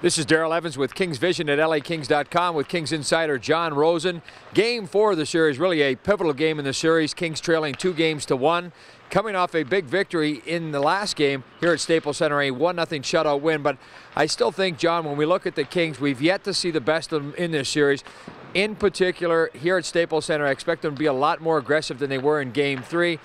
This is Daryl Evans with Kings Vision at LAKings.com with Kings insider John Rosen. Game 4 of the series, really a pivotal game in the series. Kings trailing 2-1, coming off a big victory in the last game here at Staples Center, a 1-0 shutout win. But I still think, John, when we look at the Kings, we've yet to see the best of them in this series. In particular, here at Staples Center, I expect them to be a lot more aggressive than they were in Game 3.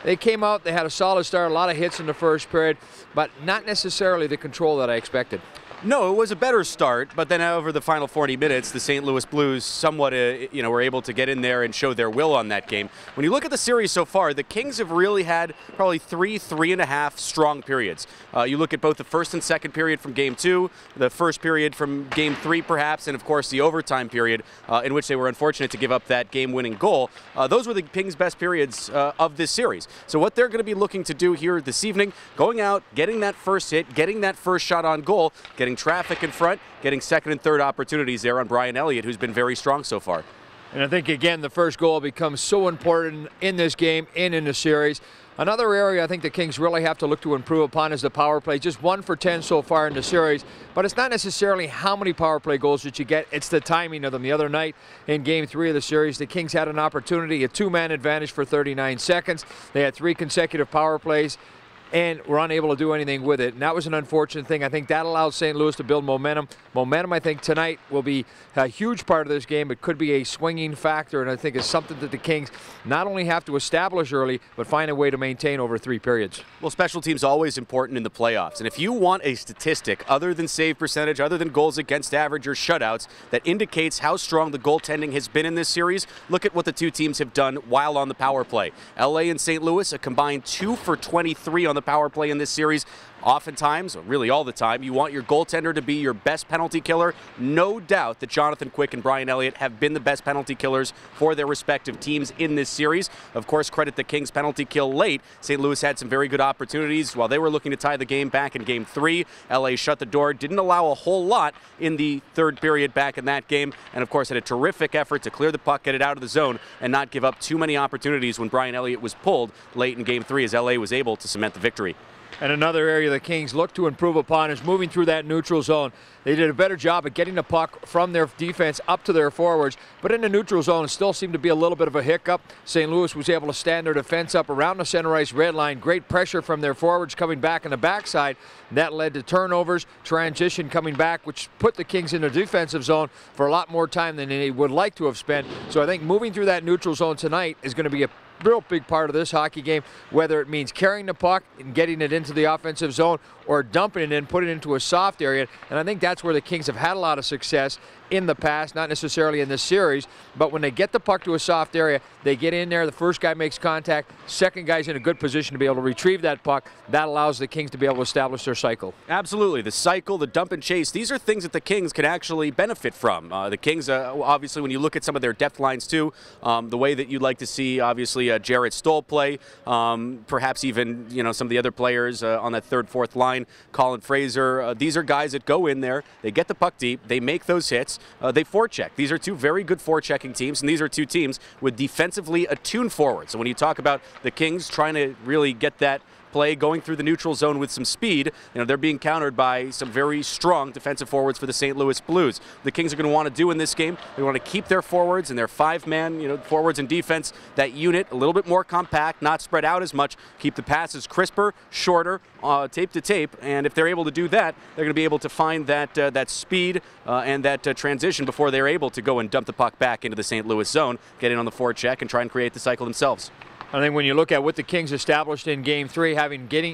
They came out, they had a solid start, a lot of hits in the first period, but not necessarily the control that I expected. No, it was a better start, but then over the final 40 minutes, the St. Louis Blues somewhat, were able to get in there and show their will on that game. When you look at the series so far, the Kings have really had probably 3.5 strong periods. You look at both the first and second period from Game 2, the first period from Game 3 perhaps, and of course the overtime period in which they were unfortunate to give up that game-winning goal. Those were the Kings' best periods of this series. So what they're going to be looking to do here this evening, going out, getting that first hit, getting that first shot on goal, getting traffic in front, getting second and third opportunities there on Brian Elliott, who's been very strong so far. And I think, again, the first goal becomes so important in this game and in the series. Another area I think the Kings really have to look to improve upon is the power play. Just 1 for 10 so far in the series, but it's not necessarily how many power play goals that you get, it's the timing of them. The other night in Game 3 of the series, the Kings had an opportunity, a 2-man advantage for 39 seconds. They had 3 consecutive power plays and were unable to do anything with it. And that was an unfortunate thing. I think that allowed St. Louis to build momentum. Momentum, I think, tonight will be a huge part of this game. It could be a swinging factor, and I think it's something that the Kings not only have to establish early, but find a way to maintain over 3 periods. Well, special teams always important in the playoffs. And if you want a statistic other than save percentage, other than goals against average or shutouts, that indicates how strong the goaltending has been in this series, look at what the two teams have done while on the power play. LA and St. Louis, a combined 2 for 23 on the power play in this series. Oftentimes, or really all the time, you want your goaltender to be your best penalty killer. No doubt that Jonathan Quick and Brian Elliott have been the best penalty killers for their respective teams in this series. Of course, credit the Kings' penalty kill late. St. Louis had some very good opportunities while they were looking to tie the game back in Game 3. LA shut the door, didn't allow a whole lot in the third period back in that game, and of course had a terrific effort to clear the puck, get it out of the zone, and not give up too many opportunities when Brian Elliott was pulled late in Game 3 as LA was able to cement the victory. And another area the Kings look to improve upon is moving through that neutral zone. They did a better job at getting the puck from their defense up to their forwards, but in the neutral zone it still seemed to be a little bit of a hiccup. St. Louis was able to stand their defense up around the center ice red line. Great pressure from their forwards coming back on the backside. That led to turnovers, transition coming back, which put the Kings in the defensive zone for a lot more time than they would like to have spent. So I think moving through that neutral zone tonight is going to be a real big part of this hockey game, whether it means carrying the puck and getting it into the offensive zone or dumping it in, putting it into a soft area. And I think that's where the Kings have had a lot of success in the past, not necessarily in this series, but when they get the puck to a soft area, they get in there, the first guy makes contact, second guy's in a good position to be able to retrieve that puck. That allows the Kings to be able to establish their cycle. Absolutely. The cycle, the dump and chase, these are things that the Kings can actually benefit from. The Kings, obviously, when you look at some of their depth lines too, the way that you'd like to see, obviously, Jarrett Stoll play, perhaps even, some of the other players on that third, fourth line, Colin Fraser, these are guys that go in there, they get the puck deep, they make those hits, they forecheck. These are two very good forechecking teams, and these are two teams with defensively attuned forwards. So when you talk about the Kings trying to really get that play going through the neutral zone with some speed, they're being countered by some very strong defensive forwards for the St. Louis Blues. The Kings are going to want to do in this game, they want to keep their forwards and their 5-man, forwards and defense, that unit a little bit more compact, not spread out as much, keep the passes crisper, shorter, tape to tape, and if they're able to do that, they're going to be able to find that speed and that transition before they're able to go and dump the puck back into the St. Louis zone, get in on the forecheck, and try and create the cycle themselves. I think when you look at what the Kings established in Game 3,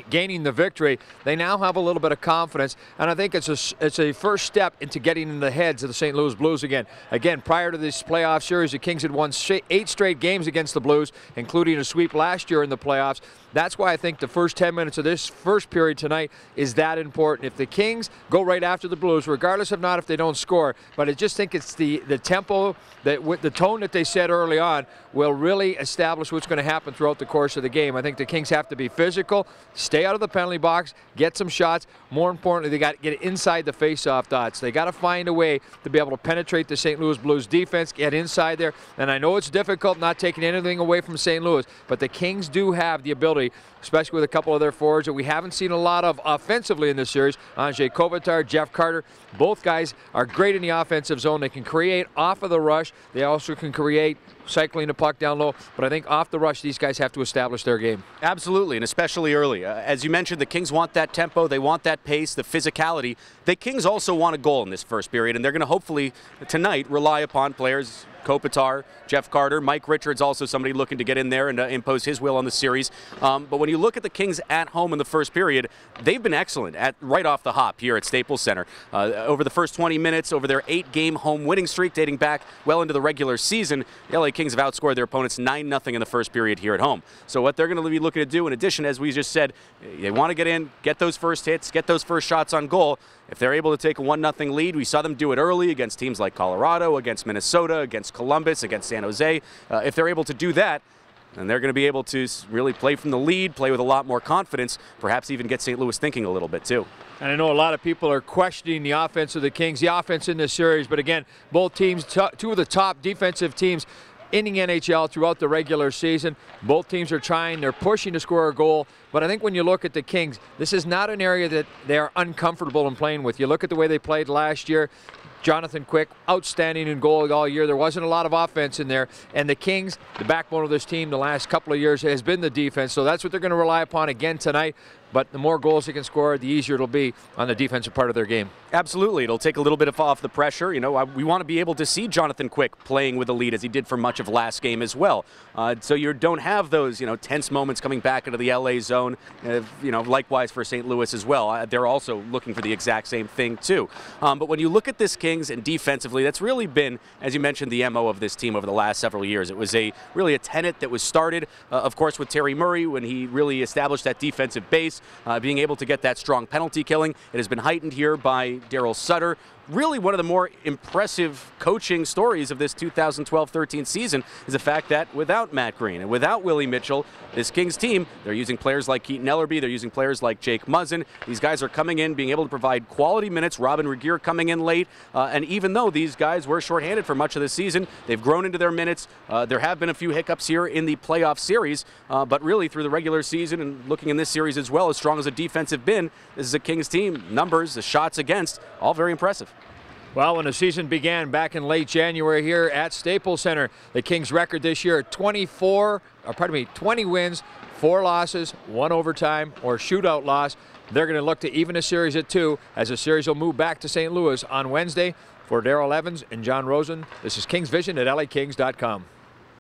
gaining the victory, they now have a little bit of confidence, and I think it's a first step into getting in the heads of the St. Louis Blues again. Again, prior to this playoff series, the Kings had won 8 straight games against the Blues, including a sweep last year in the playoffs. That's why I think the first 10 minutes of this first period tonight is that important. If the Kings go right after the Blues, regardless of not if they don't score, but I just think it's the tempo, the tone that they set early on will really establish what's going to happen happen throughout the course of the game. I think the Kings have to be physical, stay out of the penalty box, get some shots. More importantly, they got to get inside the face-off dots. They got to find a way to be able to penetrate the St. Louis Blues defense, get inside there. And I know it's difficult, not taking anything away from St. Louis, but the Kings do have the ability, especially with a couple of their forwards that we haven't seen a lot of offensively in this series. Anze Kopitar, Jeff Carter, both guys are great in the offensive zone. They can create off of the rush. They also can create cycling the puck down low. But I think off the rush, these guys have to establish their game. Absolutely, and especially early. As you mentioned, the Kings want that tempo. They want that pace, the physicality. The Kings also want a goal in this first period, and they're going to hopefully tonight rely upon players Kopitar, Jeff Carter, Mike Richards, also somebody looking to get in there and impose his will on the series. But when you look at the Kings at home in the first period, they've been excellent right off the hop here at Staples Center. Over the first 20 minutes, over their 8-game home winning streak dating back well into the regular season, the LA Kings have outscored their opponents 9-0 in the first period here at home. So what they're going to be looking to do, in addition, as we just said, they want to get in, get those first hits, get those first shots on goal. If they're able to take a 1-0 lead, we saw them do it early against teams like Colorado, against Minnesota, against Columbus, against San Jose. If they're able to do that, then they're going to be able to really play from the lead, play with a lot more confidence, perhaps even get St. Louis thinking a little bit too. And I know a lot of people are questioning the offense of the Kings, the offense in this series, but again, both teams, two of the top defensive teams in the NHL throughout the regular season. Both teams are trying, they're pushing to score a goal, but I think when you look at the Kings, this is not an area that they are uncomfortable in playing with. You look at the way they played last year. Jonathan Quick, outstanding in goal all year. There wasn't a lot of offense in there. And the Kings, the backbone of this team the last couple of years has been the defense. So that's what they're going to rely upon again tonight. But the more goals they can score, the easier it'll be on the defensive part of their game. Absolutely. It'll take a little bit off the pressure. You know, we want to be able to see Jonathan Quick playing with the lead as he did for much of last game as well. So you don't have those, tense moments coming back into the LA zone. Likewise for St. Louis as well. They're also looking for the exact same thing too. But when you look at this Kings and defensively, that's really been, as you mentioned, the MO of this team over the last several years. It was really a tenet that was started, of course, with Terry Murray when he really established that defensive base. Being able to get that strong penalty killing. It has been heightened here by Daryl Sutter. Really one of the more impressive coaching stories of this 2012-13 season is the fact that without Matt Green and without Willie Mitchell, this Kings team, they're using players like Keaton Ellerby, they're using players like Jake Muzzin. These guys are coming in, being able to provide quality minutes. Robin Regeer coming in late. And even though these guys were shorthanded for much of the season, they've grown into their minutes. There have been a few hiccups here in the playoff series, but really through the regular season and looking in this series as well, as strong as the defense have been, this is a Kings team. Numbers, the shots against, all very impressive. Well, when the season began back in late January here at Staples Center, the Kings record this year, 20 wins, 4 losses, 1 overtime or shootout loss. They're going to look to even the series at 2 as the series will move back to St. Louis on Wednesday. For Daryl Evans and John Rosen, this is Kings Vision at LAKings.com.